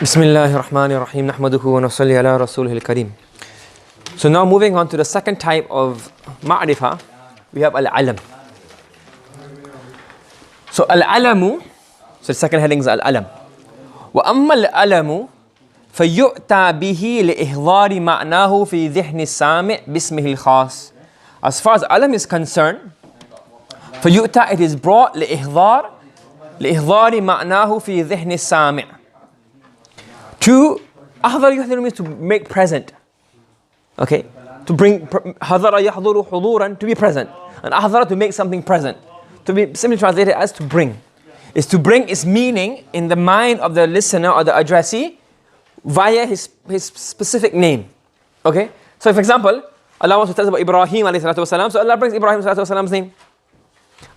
Bismillahirrahmanirrahim. Nahmaduhu wa nusalli ala rasulihil kareem. So now moving on to the second type of ma'rifah, we have al-alam. So al-alamu, so the second heading is al-alam. Wa amma al-alamu فيؤتى به لإحضار معناه في ذهن السامع باسمه الخاص. As far as alam is concerned, فيؤتى, it is brought لإحضار معناه في ذهن السامع. To أحضر يحضر means to make present. Okay, to bring حضر يحضر حضورا, to be present, and أحضر to make something present. To be simply translated as to bring. Is to bring its meaning in the mind of the listener or the addressee via his specific name. Okay, so for example, Allah wants to tell us about Ibrahim alayhi salatu wasalam, so Allah brings Ibrahim alayhi salatu wasalam's name.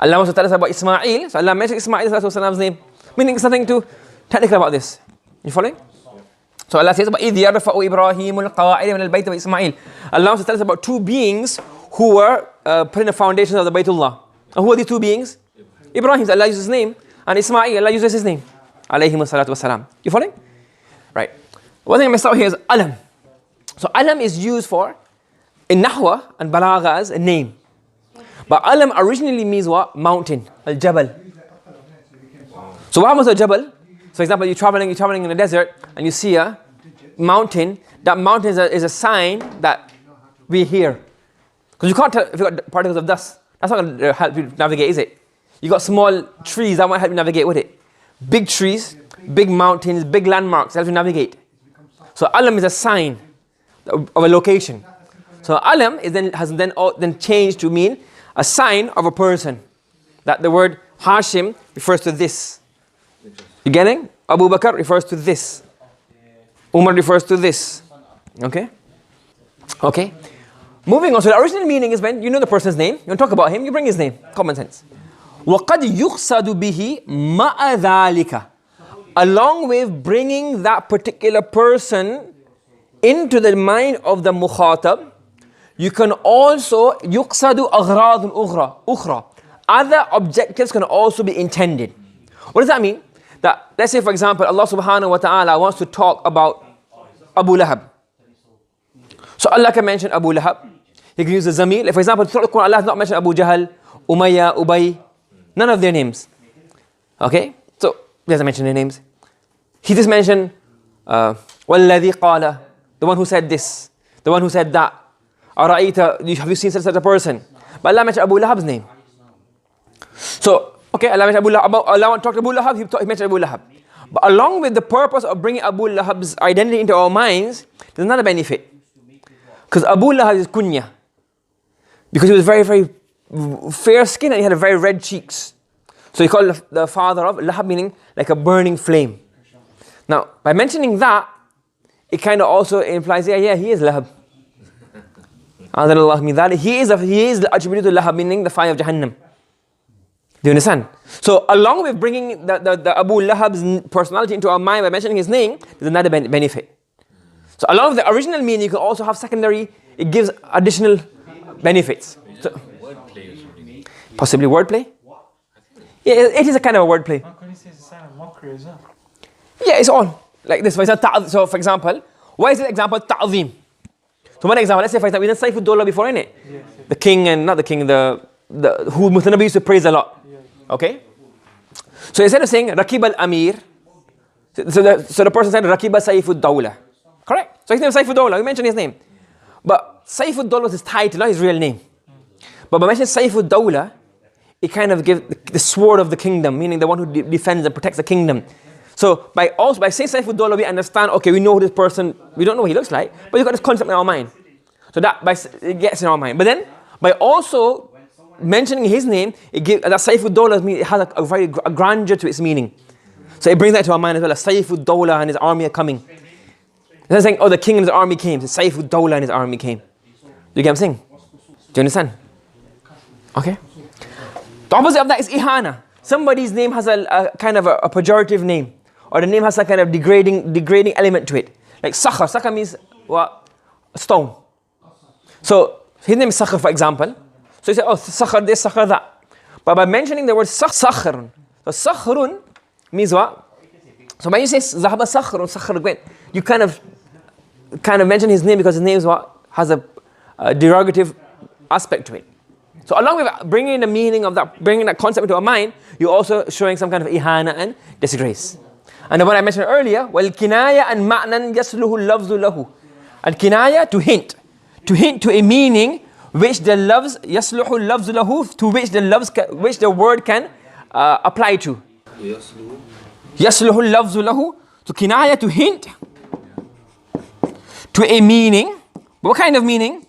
Allah wants to tell us about Ismail, so Allah mentions Ismail alayhi salatu wasalam's name. Meaning it's nothing too technical about this. You following? So Allah says about إِذْ يَرْفَعُ إِبْرَاهِيمُ الْقَوَاعِدَ مِنَ الْبَيْتِ وَإِسْمَاعِيل. Allah wants to tell us about two beings who were putting the foundations of the Baytullah. And who are these two beings? Ibrahim, Allah uses his name, and Ismail, Allah uses his name. Alayhimu salatu wasalam. You following? Right. One thing I messed up here is alam. So alam is used for, in nahwa and balagha, as a name. But alam originally means what? Mountain, al-jabal. So what happens to a jabal? So for example, you're traveling in the desert and you see a mountain. That mountain is a sign that we're here. Because you can't tell if you've got particles of dust. That's not going to help you navigate, is it? You got small trees that might help you navigate with it. Big trees, big mountains, big landmarks help you navigate. So alam is a sign of a location. So alam has then changed to mean a sign of a person. That the word Hashim refers to this. You getting? Abu Bakr refers to this. Umar refers to this. Okay? Okay. Moving on. So the original meaning is when you know the person's name, you want to talk about him, you bring his name. Common sense. وَقَدْ يُقْصَدُ بِهِ مَعَ ذَلِكَ. Along with bringing that particular person into the mind of the mukhatab, you can also يُقْصَدُ أَغْرَاضٌ أُخْرَى. Other objectives can also be intended. What does that mean? That, let's say for example, Allah subhanahu wa ta'ala wants to talk about Abu Lahab. So Allah can mention Abu Lahab. He can use the zamir. Like for example, throughout the Quran, Allah has not mentioned Abu Jahl, Umayyah, Ubay. None of their names. Okay? So, he doesn't mention their names. He just mentioned وَالَّذِي قَالَ, the one who said this, the one who said that. أَرَأَيْتَ, have you seen such a person? But Allah mentioned Abu Lahab's name. So, okay, Allah mentioned Abu Lahab. Allah talked to Abu Lahab, he mentioned Abu Lahab. But along with the purpose of bringing Abu Lahab's identity into our minds, there's another benefit. Because Abu Lahab is kunya. Because he was very, very fair skin and he had very red cheeks. So he called the father of Lahab, meaning like a burning flame. Now, by mentioning that, it kind of also implies, yeah, he is Lahab. He is attributed to Lahab, meaning the fire of Jahannam. Do you understand? So along with bringing the Abu Lahab's personality into our mind by mentioning his name, there's another benefit. So along with the original meaning, you can also have secondary, it gives additional benefits. So, wordplay. Possibly wordplay? Yeah, it is a kind of a wordplay. How can you say it's a sign of mockery as well? Yeah, it's all like this. So for example, why is the example ta'zim? So one example, let's say for example, we did Saif al-Dawla before, innit? Yes. The king and not the king, who Muthanabi used to praise a lot. Yes. Okay? So instead of saying Rakib al-Amir, so the person said Rakib Saif al-Dawla. Correct? So his name is Saif al-Dawla, we mentioned his name. But Saif al-Dawla was his title, not his real name. But by mentioning Saif al-Dawla, it kind of gives the sword of the kingdom, meaning the one who defends and protects the kingdom. So by saying Saif al-Dawla, we understand, okay, we know who this person, we don't know what he looks like, but you've got this concept in our mind. So it gets in our mind. But then, by also mentioning his name, it gives, that Saif al-Dawla means it has a grandeur to its meaning. So it brings that to our mind as well, Saif al-Dawla and his army are coming. It's not saying, the king and his army came. It's Saif al-Dawla and his army came. Do you get what I'm saying? Do you understand? Okay. The opposite of that is ihana. Somebody's name has a kind of a pejorative name, or the name has a kind of degrading element to it. Like sakhar. Sakhar means what? A stone. So his name is Sakhar, for example. So you say, sakhar this, sakhar that. But by mentioning the word sakhrun, so sakhrun means what? So when you say ذهب صخر or صخر went, you kind of mention his name because his name is what has a derogative aspect to it. So along with bringing the meaning of that, bringing that concept into our mind, you're also showing some kind of ihana and disgrace. And the one I mentioned earlier, والكناية and معنى يصله اللفظ له. الكناية to hint to a meaning which the lafz يصلح اللفظ له, to which the word can apply to. يصلح اللفظ له. So kinaya to hint to a meaning. What kind of meaning?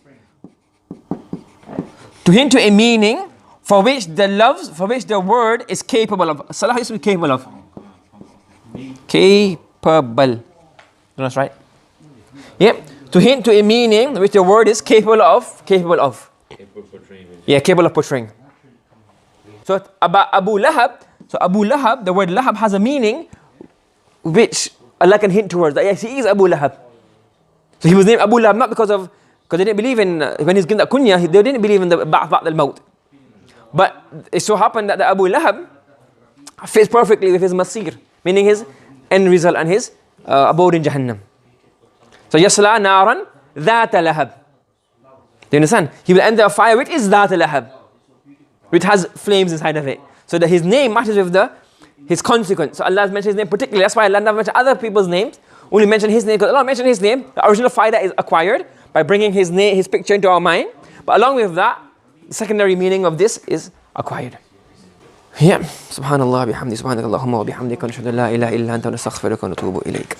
To hint to a meaning for which the word is capable of. Salah is capable of. Capable. That's right. Yep. To hint to a meaning which the word is capable of. Capable of portraying. So Abu Lahab, the word Lahab has a meaning which Allah can hint towards. That yes, he is Abu Lahab. So he was named Abu Lahab not because they didn't believe in, when he's given that kunya, they didn't believe in the Ba'ath al-Maut. But it so happened that the Abu Lahab fits perfectly with his masir, meaning his end result and his abode in Jahannam. So Yasla Naran Dhata Lahab. Do you understand? He will enter a fire which is Dhata Lahab, which has flames inside of it. So that his name matches with his consequence. So Allah has mentioned his name particularly. That's why Allah never mentioned other people's names. Only mentioned his name because Allah mentioned his name. The original faida is acquired by bringing his name, his picture into our mind. But along with that, the secondary meaning of this is acquired. Yeah. Subhanallah bihamdi subhanakallahumma wa bihamdika nashhadu an la ilaha illa anta nastaghfiruka wa natubu ilayk.